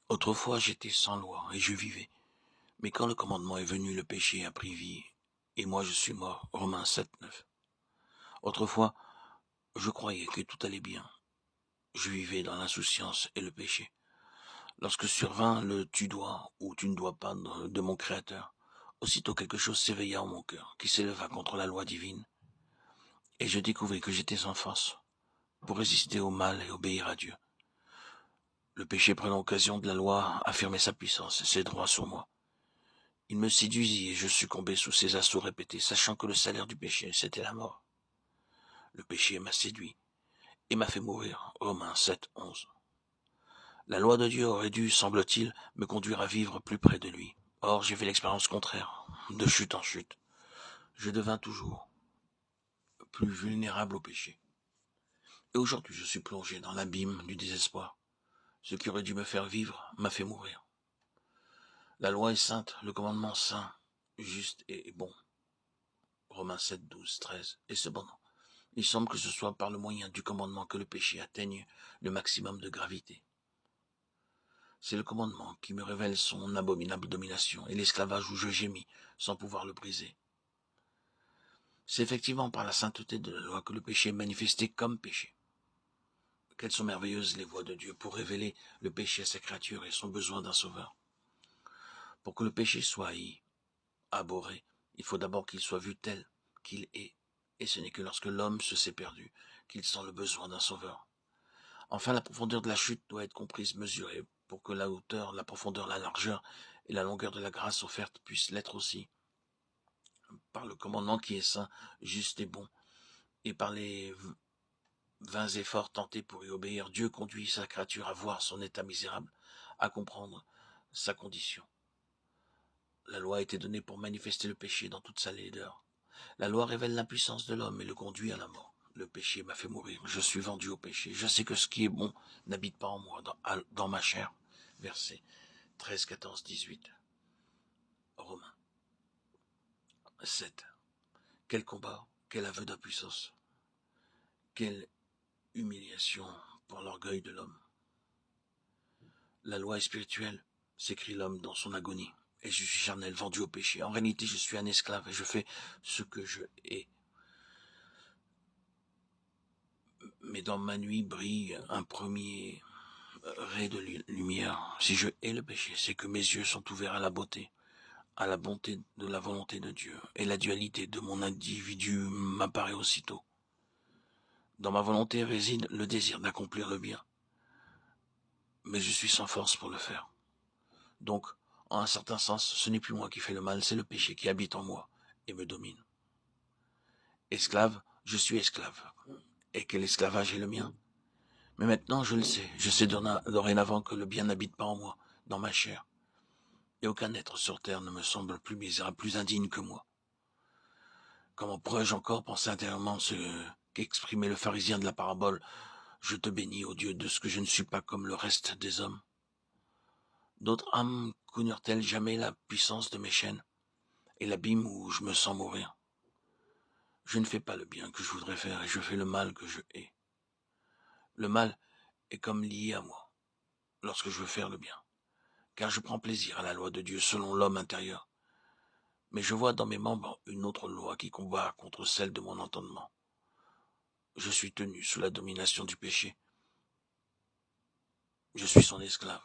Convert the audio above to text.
Autrefois j'étais sans loi et je vivais, mais quand le commandement est venu, le péché a pris vie, et moi je suis mort. Romains 7, 9. Autrefois, je croyais que tout allait bien. Je vivais dans l'insouciance et le péché. Lorsque survint le tu dois ou tu ne dois pas de mon Créateur, aussitôt quelque chose s'éveilla en mon cœur, qui s'éleva contre la loi divine, et je découvris que j'étais sans force pour résister au mal et obéir à Dieu. Le péché prenant occasion de la loi affirmait sa puissance et ses droits sur moi. Il me séduisit et je succombais sous ses assauts répétés, sachant que le salaire du péché, c'était la mort. Le péché m'a séduit et m'a fait mourir. Romains 7, 11. La loi de Dieu aurait dû, semble-t-il, me conduire à vivre plus près de lui. Or, j'ai fait l'expérience contraire, de chute en chute. Je devins toujours plus vulnérable au péché. Et aujourd'hui, je suis plongé dans l'abîme du désespoir. Ce qui aurait dû me faire vivre m'a fait mourir. La loi est sainte, le commandement saint, juste et bon. Romains 7, 12, 13. Et cependant, il semble que ce soit par le moyen du commandement que le péché atteigne le maximum de gravité. C'est le commandement qui me révèle son abominable domination et l'esclavage où je gémis sans pouvoir le briser. C'est effectivement par la sainteté de la loi que le péché est manifesté comme péché. Quelles sont merveilleuses les voies de Dieu pour révéler le péché à sa créature et son besoin d'un sauveur. Pour que le péché soit haï, abhorré, il faut d'abord qu'il soit vu tel qu'il est. Et ce n'est que lorsque l'homme se sait perdu qu'il sent le besoin d'un sauveur. Enfin, la profondeur de la chute doit être comprise, mesurée, pour que la hauteur, la profondeur, la largeur et la longueur de la grâce offerte puissent l'être aussi. Par le commandement qui est saint, juste et bon, et par les vains efforts tentés pour y obéir, Dieu conduit sa créature à voir son état misérable, à comprendre sa condition. La loi a été donnée pour manifester le péché dans toute sa laideur. La loi révèle l'impuissance de l'homme et le conduit à la mort. Le péché m'a fait mourir. Je suis vendu au péché. Je sais que ce qui est bon n'habite pas en moi, dans ma chair. Versets 13, 14, 18. Romains 7. Quel combat, quel aveu d'impuissance, quelle humiliation pour l'orgueil de l'homme. La loi est spirituelle, s'écrie l'homme dans son agonie. Et je suis charnel, vendu au péché. En réalité, je suis un esclave et je fais ce que je hais. Mais dans ma nuit brille un premier ray de lumière. Si je hais le péché, c'est que mes yeux sont ouverts à la beauté, à la bonté de la volonté de Dieu. Et la dualité de mon individu m'apparaît aussitôt. Dans ma volonté réside le désir d'accomplir le bien. Mais je suis sans force pour le faire. Donc, en un certain sens, ce n'est plus moi qui fais le mal, c'est le péché qui habite en moi et me domine. Esclave, je suis esclave. Et quel esclavage est le mien? Mais maintenant, je le sais. Je sais dorénavant que le bien n'habite pas en moi, dans ma chair. Et aucun être sur terre ne me semble plus misérable, plus indigne que moi. Comment pourrais-je encore penser intérieurement ce qu'exprimait le pharisien de la parabole? Je te bénis, ô Dieu, de ce que je ne suis pas comme le reste des hommes. D'autres âmes connurent-elles jamais la puissance de mes chaînes et l'abîme où je me sens mourir? Je ne fais pas le bien que je voudrais faire et je fais le mal que je hais. Le mal est comme lié à moi lorsque je veux faire le bien, car je prends plaisir à la loi de Dieu selon l'homme intérieur. Mais je vois dans mes membres une autre loi qui combat contre celle de mon entendement. Je suis tenu sous la domination du péché. Je suis son esclave.